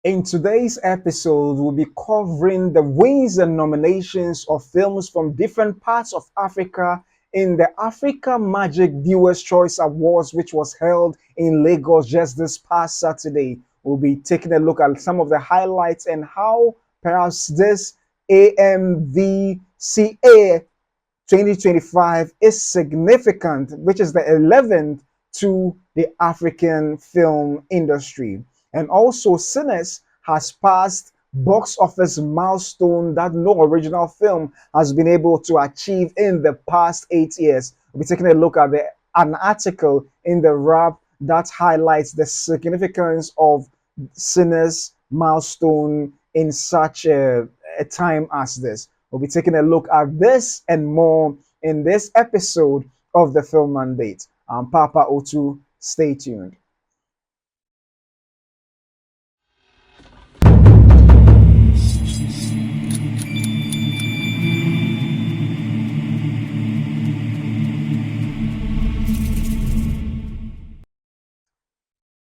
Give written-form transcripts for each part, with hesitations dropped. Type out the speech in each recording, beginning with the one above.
In today's episode, we'll be covering the wins and nominations of films from different parts of Africa in the Africa Magic Viewers' Choice Awards, which was held in Lagos just this past Saturday. We'll be taking a look at some of the highlights and how perhaps this AMVCA 2025 is significant, which is the 11th to the African film industry. And also, Sinners has passed box office milestone that no original film has been able to achieve in the past 8 years. We'll be taking a look at an article in the Wrap that highlights the significance of Sinners milestone in such a time as this. We'll be taking a look at this and more in this episode of the Film Mandate. I'm Papa Otu. Stay tuned.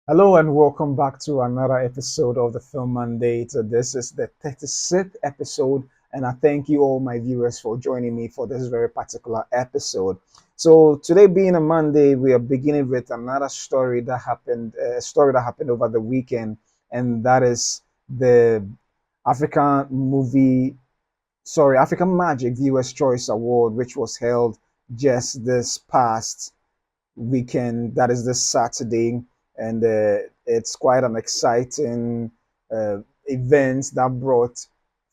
Hello and welcome back to another episode of the Film Mandate. This is the 36th episode, and I thank you all my viewers for joining me for this very particular episode. So today being a Monday, we are beginning with another story that happened, a story that happened over the weekend, and that is the African movie, African Magic Viewers Choice Award, which was held just this past weekend. That is this Saturday, and it's quite an exciting event that brought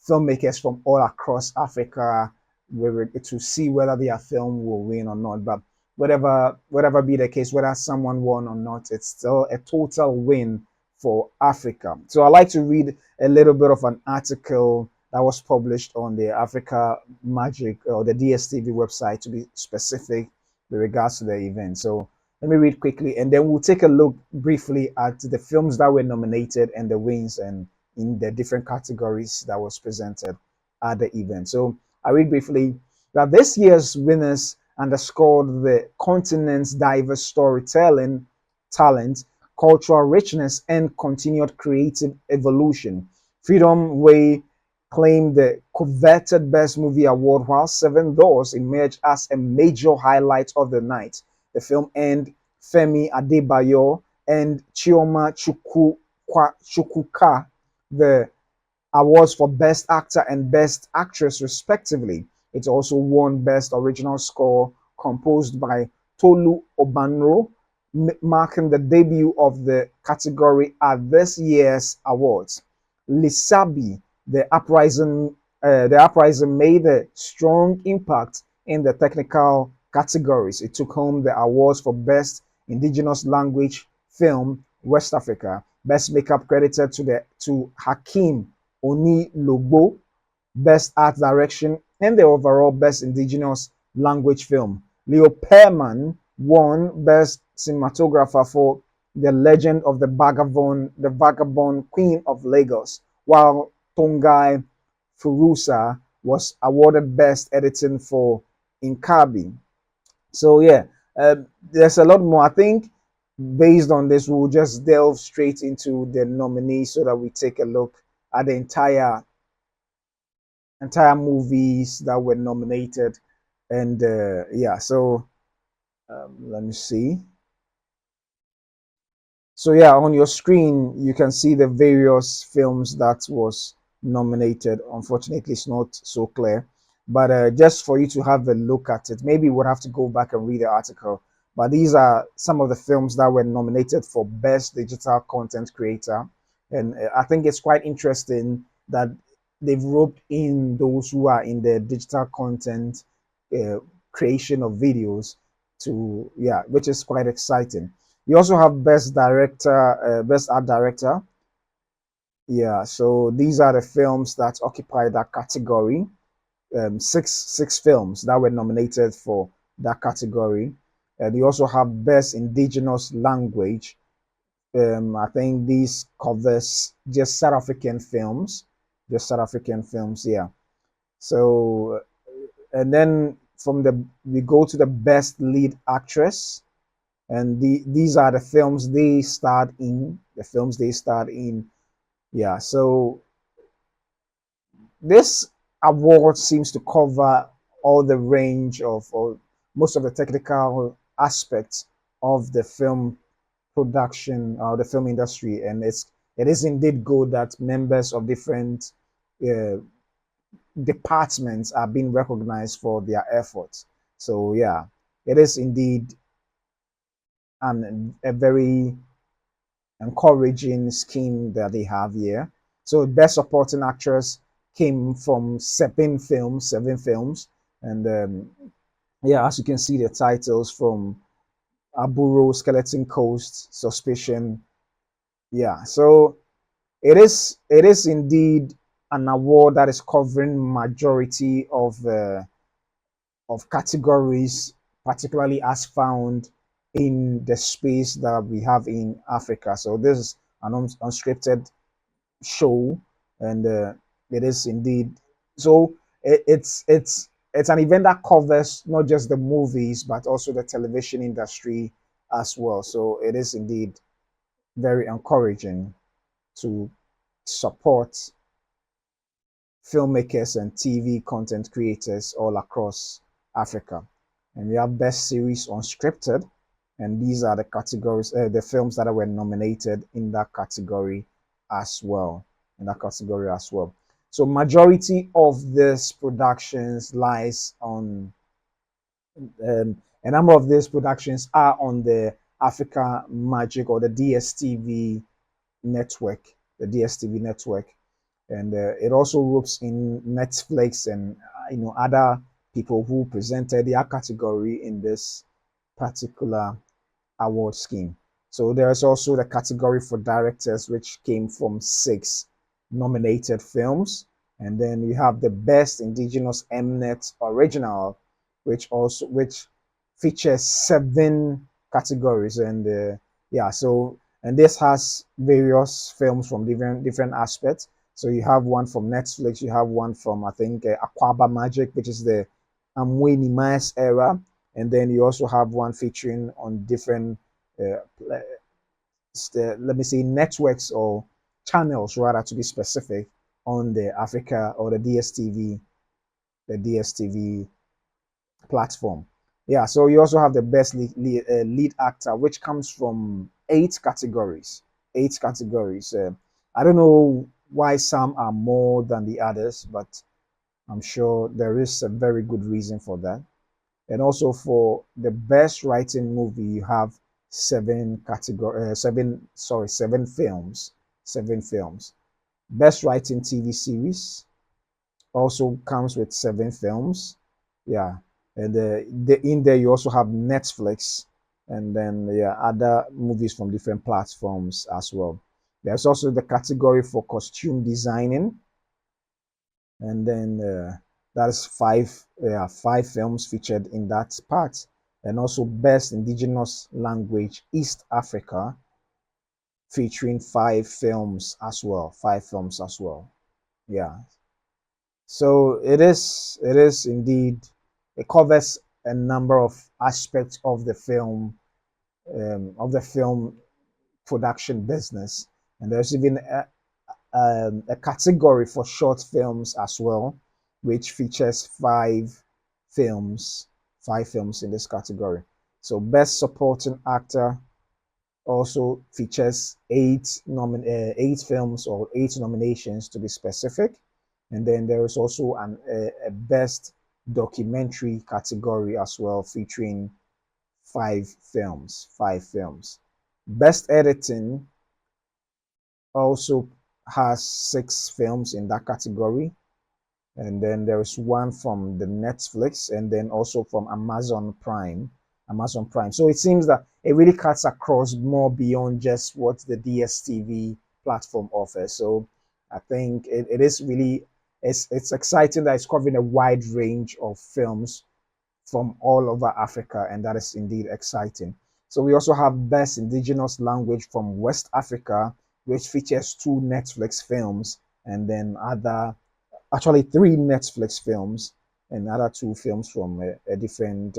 filmmakers from all across Africa to see whether their film will win or not. But whatever be the case, whether someone won or not, it's still a total win for Africa. So I like to read a little bit of an article that was published on the Africa Magic or the DSTV website, to be specific, with regards to the event. So let me read quickly, and then we'll take a look briefly at the films that were nominated and the wins and in the different categories that was presented at the event. So I read briefly that this year's winners underscored the continent's diverse storytelling, talent, cultural richness, and continued creative evolution. Freedom Way claimed the coveted Best Movie award, while Seven Doors emerged as a major highlight of the night. The film earned Femi Adebayo and Chioma Chukwuka the awards for Best Actor and Best Actress, respectively. It also won Best Original Score, composed by Tolu Obanro, marking the debut of the category at this year's awards. Lisabi, the uprising made a strong impact in the technical categories. It took home the awards for Best Indigenous Language Film, West Africa, Best Makeup credited to Hakim Oni Logbo, Best Art Direction, and the overall Best Indigenous Language Film. Leo Pearman won Best Cinematographer for The Legend of the Vagabond Queen of Lagos, while Tongai Furusa was awarded Best Editing for Inkabi. So yeah, there's a lot more. I think based on this, we'll just delve straight into the nominees so that we take a look at the entire movies that were nominated. And yeah, so let me see. So yeah, on your screen you can see the various films that was nominated. Unfortunately, it's not so clear, but just for you to have a look at it, maybe we'll have to go back and read the article. But these are some of the films that were nominated for Best Digital Content Creator, and I think it's quite interesting that they've roped in those who are in the digital content uh, creation of videos to, yeah, which is quite exciting. You also have Best Director, Best Art Director. Yeah, so these are the films that occupy that category. Six films that were nominated for that category. You also have Best Indigenous Language. I think these covers just South African films, Yeah. So, and then we go to the Best Lead Actress, and these are the films they starred in. The films they starred in Yeah, so this award seems to cover all the range of, or most of the technical aspects of the film production or the film industry, and it is indeed good that members of different uh, departments are being recognized for their efforts. So yeah, it is indeed a very encouraging scheme that they have here. So best supporting actress came from seven films, and yeah, as you can see, the titles from Aburo, Skeleton Coast, Suspicion. Yeah, so it is indeed an award that is covering majority of categories, particularly as found in the space that we have in Africa. So this is an unscripted show, and it is indeed so. It's an event that covers not just the movies but also the television industry as well. So it is indeed very encouraging to support filmmakers and TV content creators all across Africa. And we have Best Series Unscripted, and these are the categories, the films that were nominated in that category as well. In that category as well. So majority of these productions lies on a number of these productions are on the Africa Magic or the DSTV network, the DSTV network, and it also ropes in Netflix and other people who presented their category in this particular award scheme. So there's also the category for directors, which came from six nominated films. And then we have the best indigenous Mnet original, which features seven categories. And yeah, so and this has various films from different aspects. So you have one from Netflix, you have one from I think Aquaba Magic, which is the Amweni Mas era, and then you also have one featuring on different uh, let me say networks or channels rather to be specific on the Africa or the DSTV platform. Yeah, so you also have the best lead actor, which comes from eight categories. Eight categories. I don't know why some are more than the others, but I'm sure there is a very good reason for that. And also for the best writing movie, you have seven films, seven films. Best writing TV series also comes with seven films. Yeah, and in there you also have Netflix, and then yeah, other movies from different platforms as well. There's also the category for costume designing, and then that's five films featured in that part, and also best indigenous language East Africa, featuring five films as well. Yeah, so it is indeed, it covers a number of aspects of the film production business, and there's even a category for short films as well, which features films, five films in this category. So, best supporting actor also features eight films or eight nominations to be specific, and then there is also a best documentary category as well, featuring five films. Best editing also has six films in that category. And then there's one from the Netflix and then also from Amazon Prime. Amazon Prime. So it seems that it really cuts across more beyond just what the DSTV platform offers. So I think it is really it's exciting that it's covering a wide range of films from all over Africa, and that is indeed exciting. So we also have Best Indigenous Language from West Africa, which features two Netflix films, and then actually three Netflix films, and other two films from a different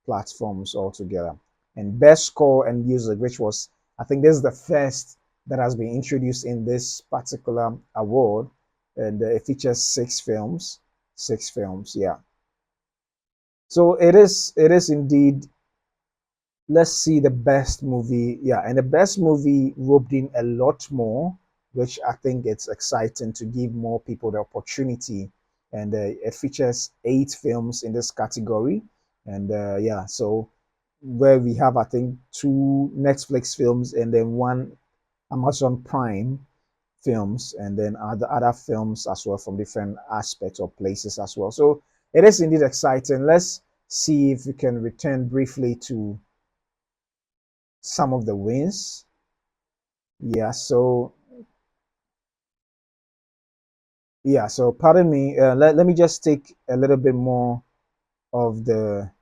platforms altogether. And Best Score and Music, which was, I think this is the first that has been introduced in this particular award, and it features six films. Six films, yeah. So it is indeed. Let's see the best movie. Yeah, and the best movie roped in a lot more, which I think it's exciting to give more people the opportunity. And it features eight films in this category. And yeah, so where we have, I think, two Netflix films and then one Amazon Prime films, and then other films as well from different aspects or places as well. So it is indeed exciting. Let's see if we can return briefly to some of the wins. Yeah, so pardon me. Let me just take a little bit more of the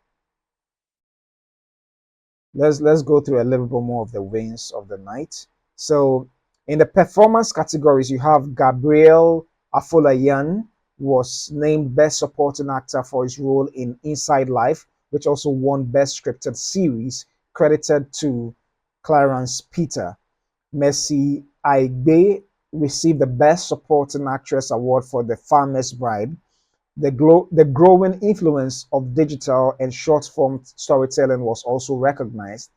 let's go through a little bit more of the wins of the night. So in the performance categories, you have Gabriel Afolayan was named Best Supporting Actor for his role in Inside Life, which also won Best Scripted Series, credited to Clarence Peter. Mercy Aigbe received the Best Supporting Actress award for The Farmer's Bride. The growing influence of digital and short form storytelling was also recognized.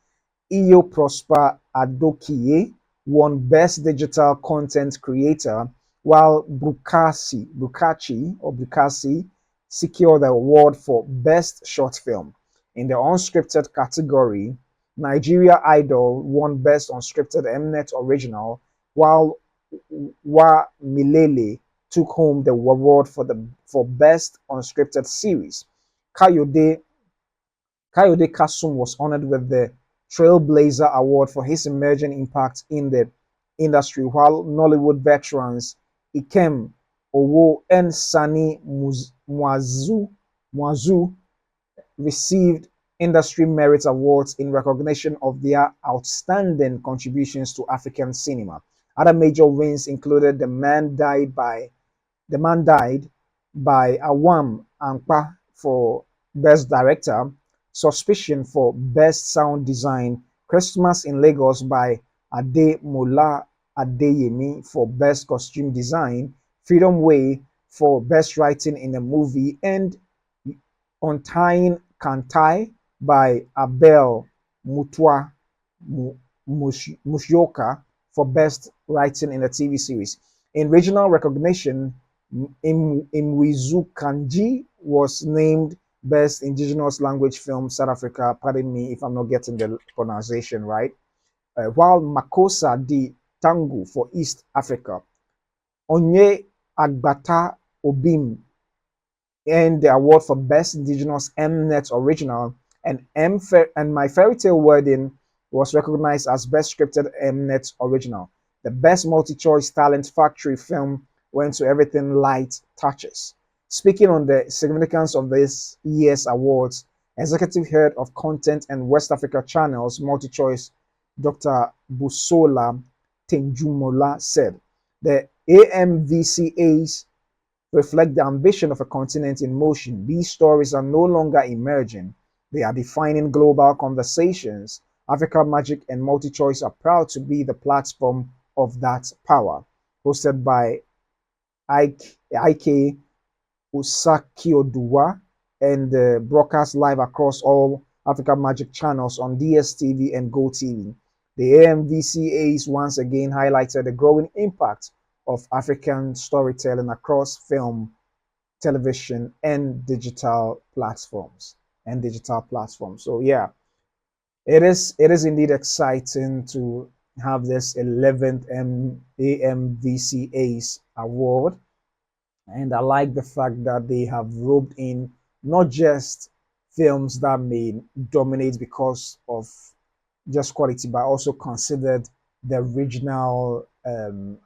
Iyo Prosper Adokiye won Best Digital Content Creator, while Bukasi secured the award for Best Short Film. In the unscripted category, Nigeria Idol won Best Unscripted Mnet Original, while Wa Milele took home the award for Best Unscripted Series. Kayode Kayode Kasum was honored with the Trailblazer Award for his emerging impact in the industry, while Nollywood veterans Ikem Owo and Sani Mwazu received Industry Merit Awards in recognition of their outstanding contributions to African cinema. Other major wins included The Man Died by Awam Ankpa for Best Director, Suspicion for Best Sound Design, Christmas in Lagos by Ademola Adeyemi for Best Costume Design, Freedom Way for Best Writing in a Movie, and Untying Kantai by Abel Mutwa Mushioka for Best Writing in a TV Series. In regional recognition, Imwizu Kanji was named Best Indigenous Language Film South Africa. Pardon me if I'm not getting the pronunciation right. While Makosa di Tangu for East Africa. Onye Agbata Obim earned the award for Best Indigenous Mnet Original, and My Fairy Tale Wedding was recognized as Best Scripted Mnet Original. The Best Multi-Choice Talent Factory film went to Everything Light Touches. Speaking on the significance of this year's awards, Executive Head of Content and West Africa Channels Multi-Choice, Dr. Busola Tenjumola said, the AMVCAs reflect the ambition of a continent in motion. These stories are no longer emerging, they are defining global conversations. Africa Magic and MultiChoice are proud to be the platform of that power. Hosted by Ike Usakioduwa and broadcast live across all Africa Magic channels on DSTV and GoTV. The AMVCAs once again highlighted the growing impact of African storytelling across film, television, and digital platforms. So yeah, it is indeed exciting to have this 11th AMVCAs award, and I like the fact that they have roped in not just films that may dominate because of just quality, but also considered the regional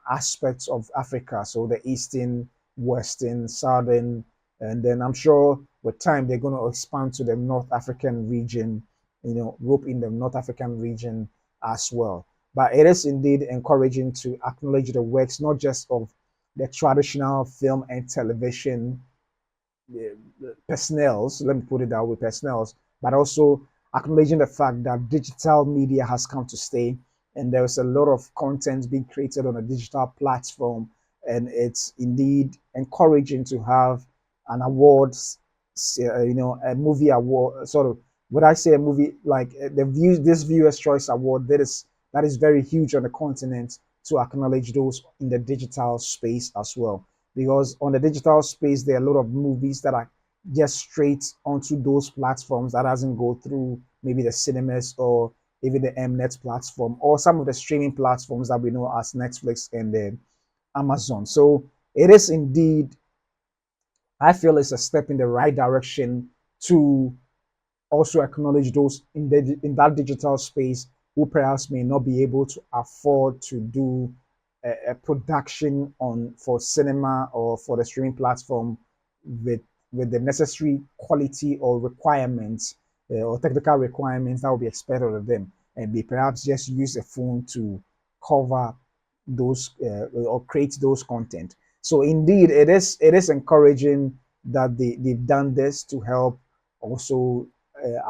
aspects of Africa. So the eastern, western, southern, and then I'm sure with time they're going to expand to the North African region, rope in the North African region as well. But it is indeed encouraging to acknowledge the works not just of the traditional film and television personnels, let me put it that way, personnels, but also acknowledging the fact that digital media has come to stay and there's a lot of content being created on a digital platform, and it's indeed encouraging to have an awards, a movie award, sort of. Would I say a movie like this Viewers Choice Award that is very huge on the continent to acknowledge those in the digital space as well. Because on the digital space, there are a lot of movies that are just straight onto those platforms that doesn't go through maybe the cinemas or even the Mnet platform or some of the streaming platforms that we know as Netflix and Amazon. So it is indeed, I feel it's a step in the right direction to also acknowledge those in that digital space who perhaps may not be able to afford to do a production on for cinema or for the streaming platform with with the necessary quality or requirements or technical requirements that will be expected of them, and they perhaps just use a phone to cover those or create those content. So indeed, it is encouraging that they've done this to help also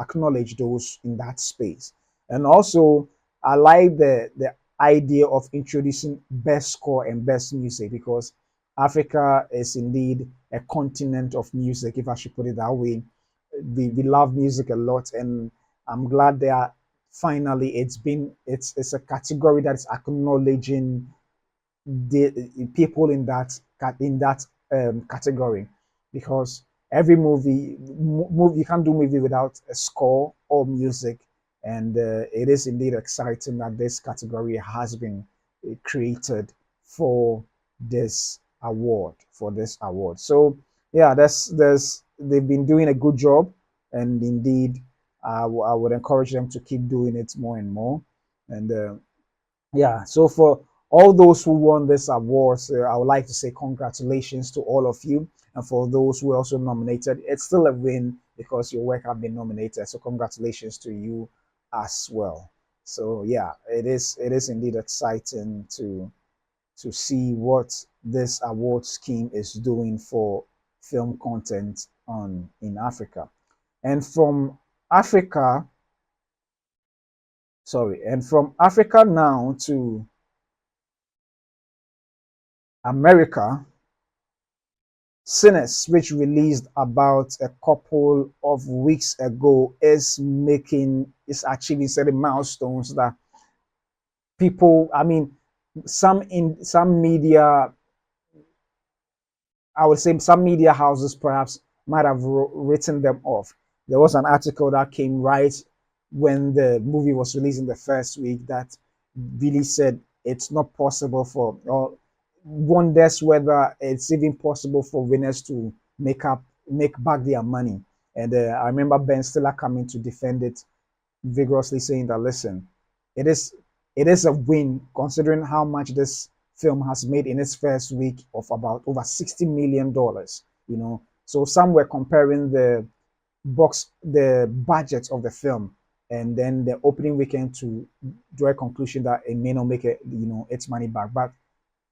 acknowledge those in that space. And also, I like the idea of introducing best score and best music because Africa is indeed a continent of music, if I should put it that way. We love music a lot, and I'm glad that finally it's a category that is acknowledging the people in that category, because every movie you can't do movie without a score or music, and it is indeed exciting that this category has been created for this award. So yeah, there's they've been doing a good job, and indeed I would encourage them to keep doing it more and more. And yeah, so for all those who won this awards, I would like to say congratulations to all of you. And for those who are also nominated, it's still a win because your work have been nominated. So congratulations to you as well. So yeah, it is indeed exciting to see what this award scheme is doing for film content on in Africa. And from Africa, and from Africa now to America, Sinners, which released about a couple of weeks ago, is achieving certain milestones that people, I mean, some media, I would say some media houses perhaps might have written them off. There was an article that came right when the movie was released in the first week that really said it's not possible for, or wonders whether it's even possible for winners to make back their money. And I remember Ben Stiller coming to defend it vigorously, saying that listen, it is it is a win considering how much this film has made in its first week of about over $60 million. So some were comparing the budget of the film and then the opening weekend to draw a conclusion that it may not make its money back, but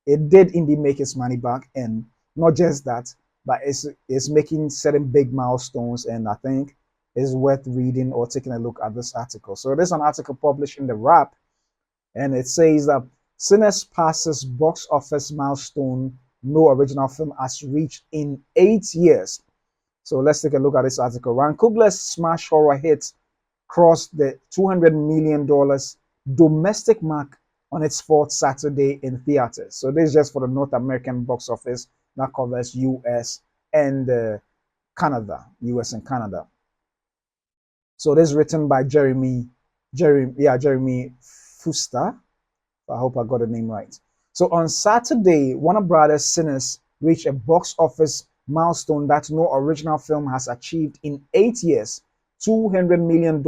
it did indeed make its money back, and not just that, but it's making certain big milestones, and I think it's worth reading or taking a look at this article. So there's an article published in the Wrap, and it says that Sinners passes box office milestone no original film has reached in 8 years. So let's take a look at this article. Ryan Coogler's smash horror hit crossed the $200 million domestic mark on its fourth Saturday in theaters. So this is just for the North American box office that covers US and US and Canada. So this is written by Jeremy Fuster. I hope I got the name right. So on Saturday, Warner Brothers Sinners reached a box office milestone that no original film has achieved in 8 years, $200 million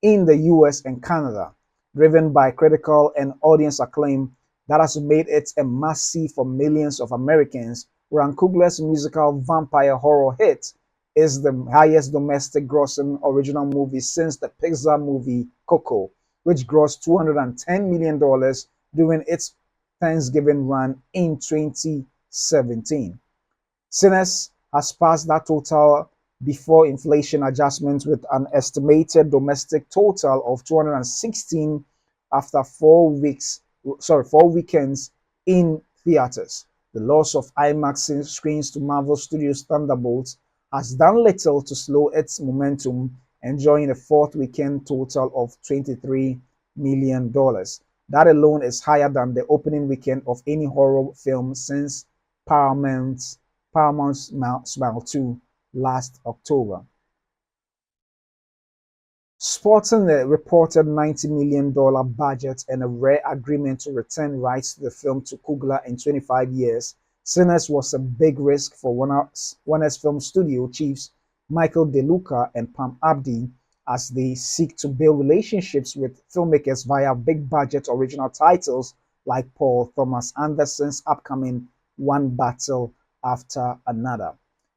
in the US and Canada, driven by critical and audience acclaim that has made it a must-see for millions of Americans. Ryan Coogler's musical vampire horror hit is the highest domestic grossing original movie since the Pixar movie Coco, which grossed $210 million during its Thanksgiving run in 2017. Sinners has passed that total before inflation adjustments with an estimated domestic total of $216 after 4 weekends in theaters. The loss of IMAX screens to Marvel Studios' Thunderbolts has done little to slow its momentum, enjoying a fourth weekend total of $23 million. That alone is higher than the opening weekend of any horror film since Paramount's Smile 2 last October. Sporting a reported $90 million budget and a rare agreement to return rights to the film to Coogler in 25 years, Sinners was a big risk for Warner's Film Studio chiefs Michael De Luca and Pam Abdi as they seek to build relationships with filmmakers via big budget original titles like Paul Thomas Anderson's upcoming One Battle After Another.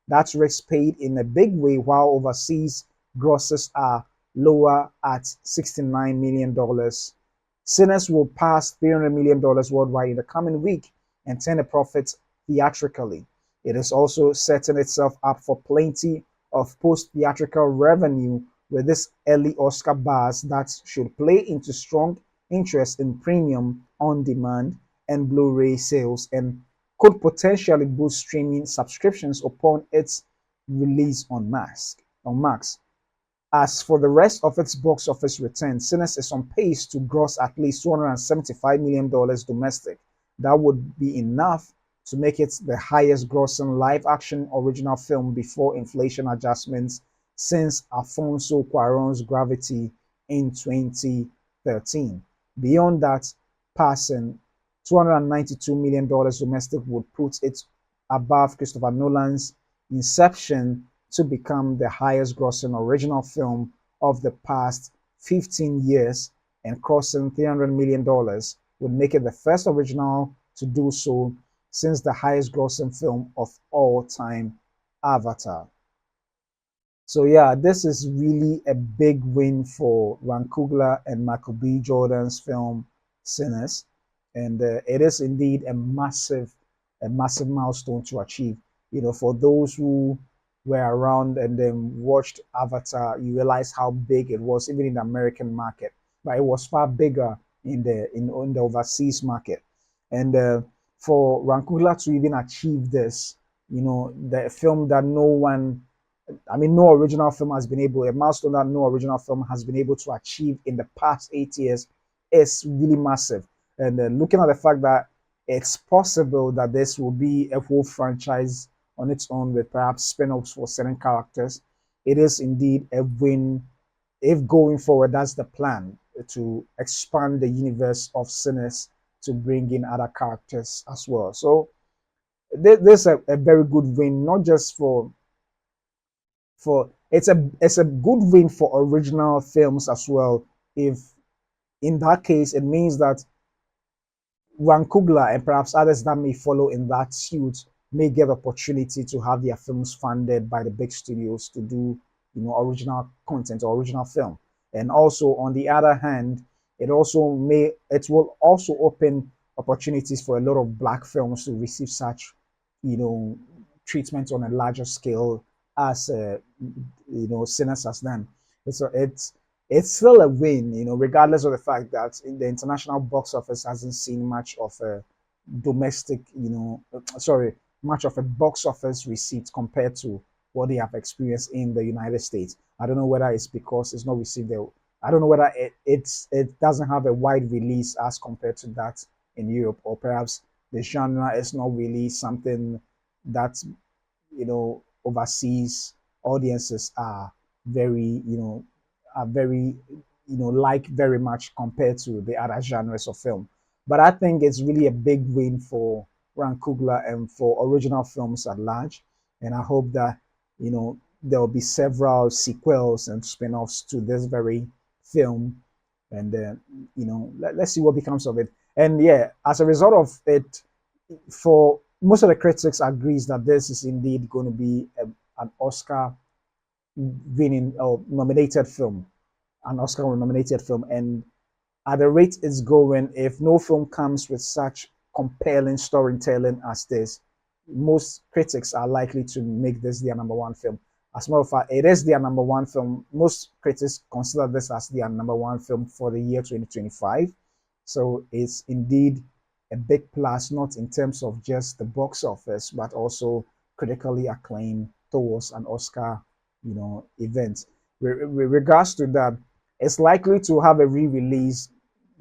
That's risk paid in a big way while overseas grosses are lower at $69 million. Sinners will pass $300 million worldwide in the coming week and turn a profit theatrically. It is also setting itself up for plenty of post theatrical revenue with this early Oscar buzz that should play into strong interest in premium on demand and Blu ray sales and could potentially boost streaming subscriptions upon its release on Max. As for the rest of its box office return, Sinners is on pace to gross at least $275 million domestic. That would be enough to make it the highest grossing live action original film before inflation adjustments since Alfonso Cuarón's Gravity in 2013. Beyond that, passing $292 million domestic would put it above Christopher Nolan's Inception to become the highest grossing original film of the past 15 years, and crossing $300 million would make it the first original to do so since the highest grossing film of all time, Avatar. So yeah, this is really a big win for Ryan Coogler and Michael B. Jordan's film Sinners, and it is indeed a massive milestone to achieve. For those who were around and then watched Avatar, you realize how big it was, even in the American market, but it was far bigger in the overseas market, and for Ryan Coogler to even achieve this, the film that no one I mean, no original film has been able, a milestone that no original film has been able to achieve in the past 8 years is really massive. And looking at the fact that it's possible that this will be a whole franchise on its own with perhaps spin offs for certain characters, it is indeed a win if going forward that's the plan to expand the universe of Sinners to bring in other characters as well. So, this is a very good win, not just for it's a good win for original films as well. If in that case, it means that Ran Coogler and perhaps others that may follow in that suit may get opportunity to have their films funded by the big studios to do original content or original film. And also on the other hand, it will also open opportunities for a lot of black films to receive such you know treatment on a larger scale as Sinners has done. So it's still a win, regardless of the fact that in the international box office hasn't seen much of a domestic, sorry, much of a box office receipt compared to what they have experienced in the United States. I don't know whether it's because it's not received the. I don't know whether it doesn't have a wide release as compared to that in Europe, or perhaps the genre is not really something that overseas audiences are very like very much compared to the other genres of film. But I think it's really a big win for Ran Coogler and for original films at large, and I hope that there will be several sequels and spin-offs to this very film, and then let's see what becomes of it. And yeah, as a result of it, for most of the critics agrees that this is indeed going to be an Oscar winning or nominated film, an Oscar nominated film. And at the rate it's going, if no film comes with such compelling storytelling as this, most critics are likely to make this their number one film. As a matter of fact, it is their number one film. Most critics consider this as their number one film for the year 2025. So it's indeed a big plus, not in terms of just the box office, but also critically acclaimed towards an Oscar, event. With regards to that, it's likely to have a re-release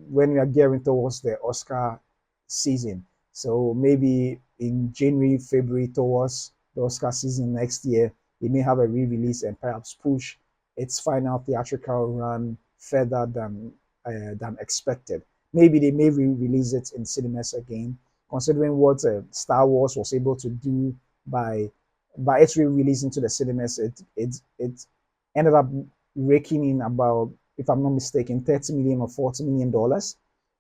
when we are gearing towards the Oscar season. So maybe in January, February, towards the Oscar season next year, it may have a re-release and perhaps push its final theatrical run further than expected. Maybe they may re-release it in cinemas again, considering what Star Wars was able to do by its re-releasing to the cinemas. It ended up raking in about, if I'm not mistaken, 30 million or 40 million dollars.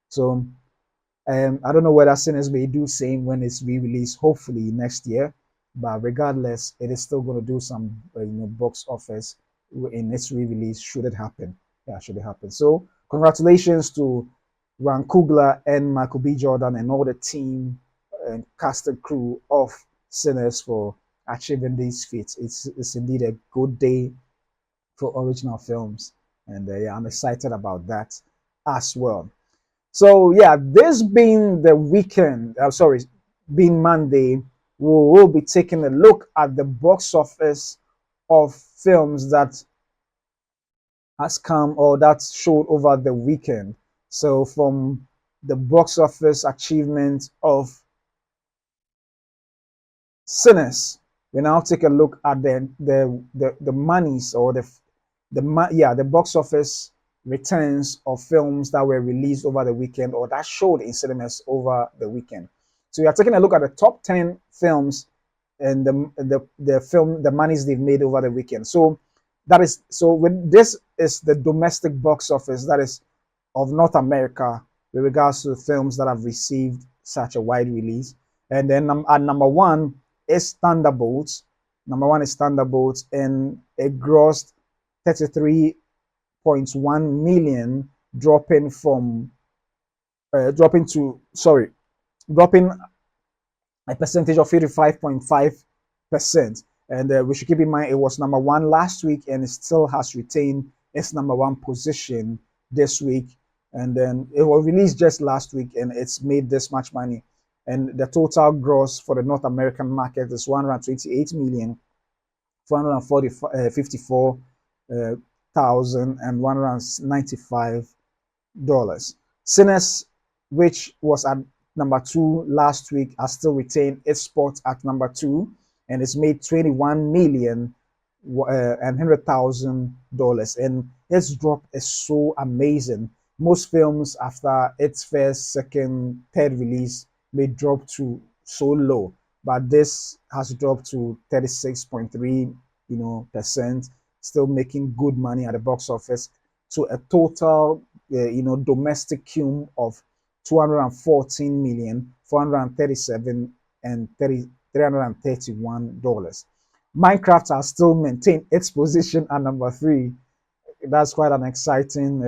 So I don't know whether Sinners may do same when it's re-released, hopefully next year. But regardless, it is still going to do some box office in its re-release should it happen. Yeah, should it happen. So congratulations to Ryan Coogler and Michael B. Jordan and all the team and cast and crew of Sinners for achieving these feats. It's indeed a good day for original films, and yeah, I'm excited about that as well. So yeah, this being the weekend, sorry, being Monday, we'll be taking a look at the box office of films that has come or that showed over the weekend. So from the box office achievement of Sinners, we now take a look at the monies or the box office returns of films that were released over the weekend or that showed in cinemas over the weekend. So we are taking a look at the top 10 films and the monies they've made over the weekend. So that is so when this is the domestic box office that is of North America with regards to films that have received such a wide release. And then at number one is Thunderbolts. Number one is Thunderbolts, and it grossed 33.1 million, dropping from dropping to sorry, dropping a percentage of 55.5%. And we should keep in mind it was number one last week and it still has retained its number one position this week. And then it was released just last week and it's made this much money. And the total gross for the North American market is 128 million, 454 thousand and $195. Sinners, which was at number two last week, has still retained its spot at number two, and it's made 21 million and $100,000. And its drop is so amazing. Most films after its first, second, third release may drop to so low, but this has dropped to 36.3, percent, still making good money at the box office. So a total, domestic cum of 214 million 437 and 331 dollars. Minecraft has still maintained its position at number three. That's quite an exciting,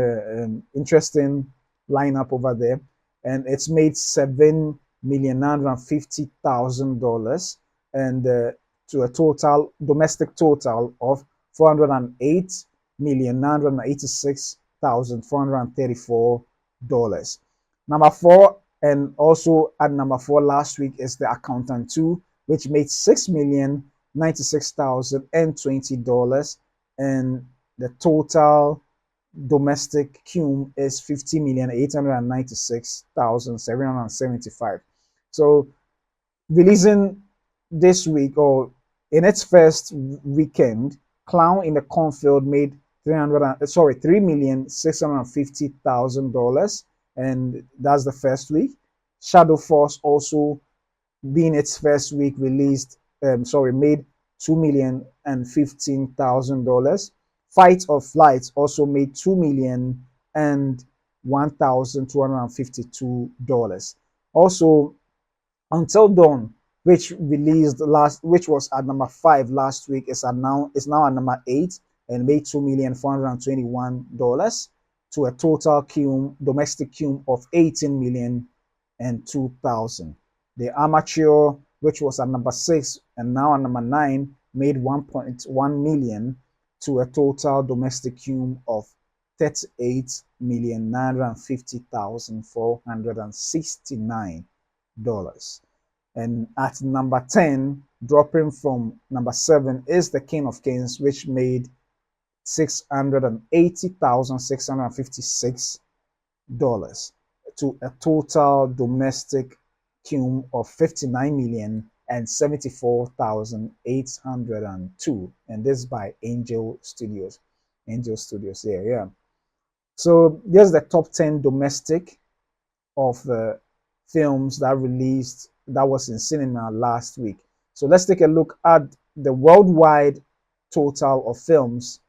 interesting lineup over there, and it's made $7,950,000 and to a total domestic total of $408,986,434. Number four, and also at number four last week, is The Accountant 2, which made $6,096,020, and the total domestic cum is 50,896,775. So releasing this week or in its first weekend, Clown in the Cornfield made $3,650,000, and that's the first week. Shadow Force also being its first week released, made $2,015,000. Fight or Flight also made $2,001,252. Also, Until Dawn, which was at number five last week, is now at number eight and made $2,421 to a total domestic cum of 18,002,000. The Amateur, which was at number six and now at number nine, made 1.1 million to a total domestic cum of $38,950,469. And at number 10, dropping from number 7, is The King of Kings, which made $680,656 to a total domestic cum of 59,074,802, and this by Angel Studios. Angel Studios, yeah. So there's the top 10 domestic of the films that released that was in cinema last week. So let's take a look at the worldwide total of films.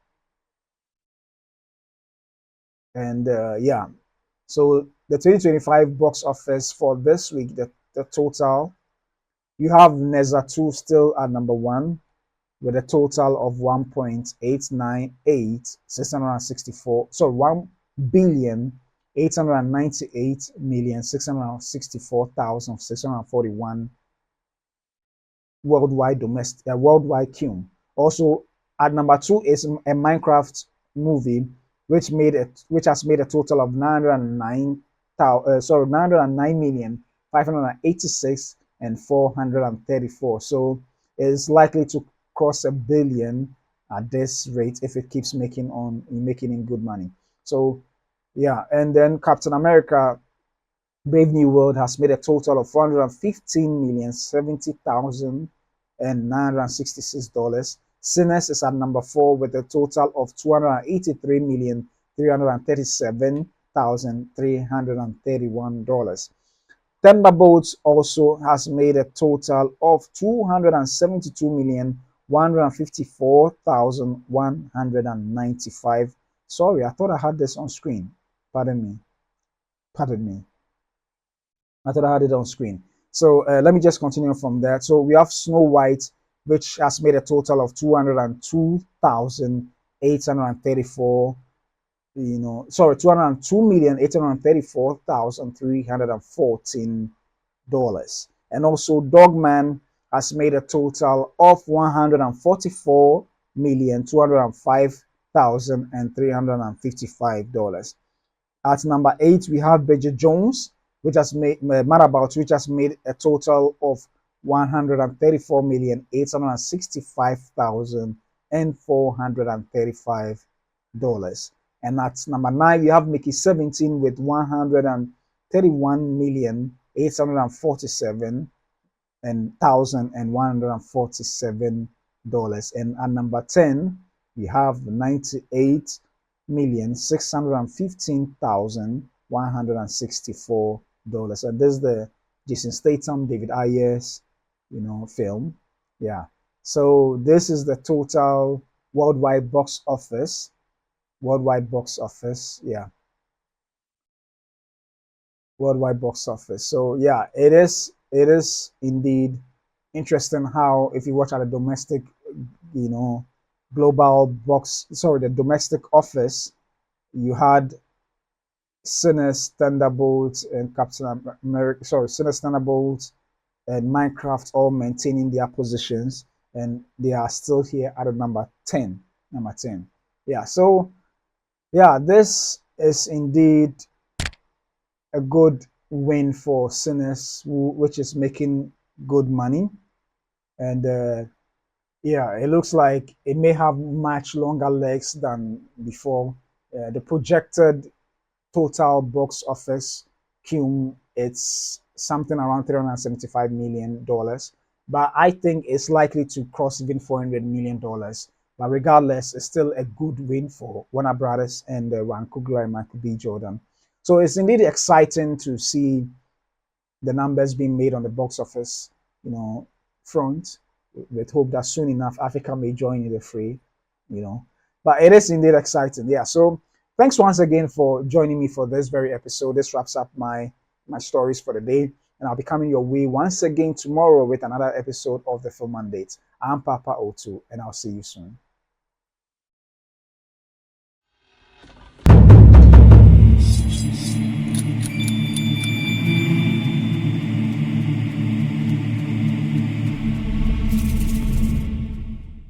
And yeah, so the 2025 box office for this week, the total, you have Neza 2 still at number 1 with a total of 1.898 664, so 1,898,664,641 worldwide domestic worldwide cum. Also at number 2 is a Minecraft movie which has made a total of 909,586 and 434. So it's likely to cross a billion at this rate if it keeps making good money. So yeah, and then Captain America Brave New World has made a total of $415,070,966. Sinners is at number 4 with a total of $283,337,331. Thunderbolts also has made a total of $272,154,195. Sorry, I thought I had this on screen. Pardon me. Pardon me. I thought I had it on screen. So let me just continue from there. So we have Snow White, which has made a total of 202,834. Sorry, $202,834,314. And also Dogman has made a total of $144,205,355. At number 8, we have Bridget Jones, which has made which has made a total of $134,865,435. And at number 9, we have Mickey 17 with $131,847,147. And at number 10, we have 98,615,164. And this is the Jason Statham, David Ayers, film. Yeah. So this is the total worldwide box office. Worldwide box office. Yeah. Worldwide box office. So yeah, it is indeed interesting how if you watch at a domestic, global box, sorry, the domestic office, you had Sinners, Thunderbolts, and Captain America. Sorry, Sinners, Thunderbolts, and Minecraft all maintaining their positions, and they are still here at number 10. Number 10. Yeah. So yeah, this is indeed a good win for Sinners, which is making good money, and yeah, it looks like it may have much longer legs than before. The projected total box office cum, it's something around $375 million, but I think it's likely to cross even $400 million. But regardless, it's still a good win for Warner Brothers and Ryan Coogler and Michael B. Jordan. So it's indeed exciting to see the numbers being made on the box office, front. With hope that soon enough Africa may join in the fray, But it is indeed exciting, yeah. So thanks once again for joining me for this very episode. This wraps up my stories for the day, and I'll be coming your way once again tomorrow with another episode of the Film Mandate. I'm Papa O2, and I'll see you soon.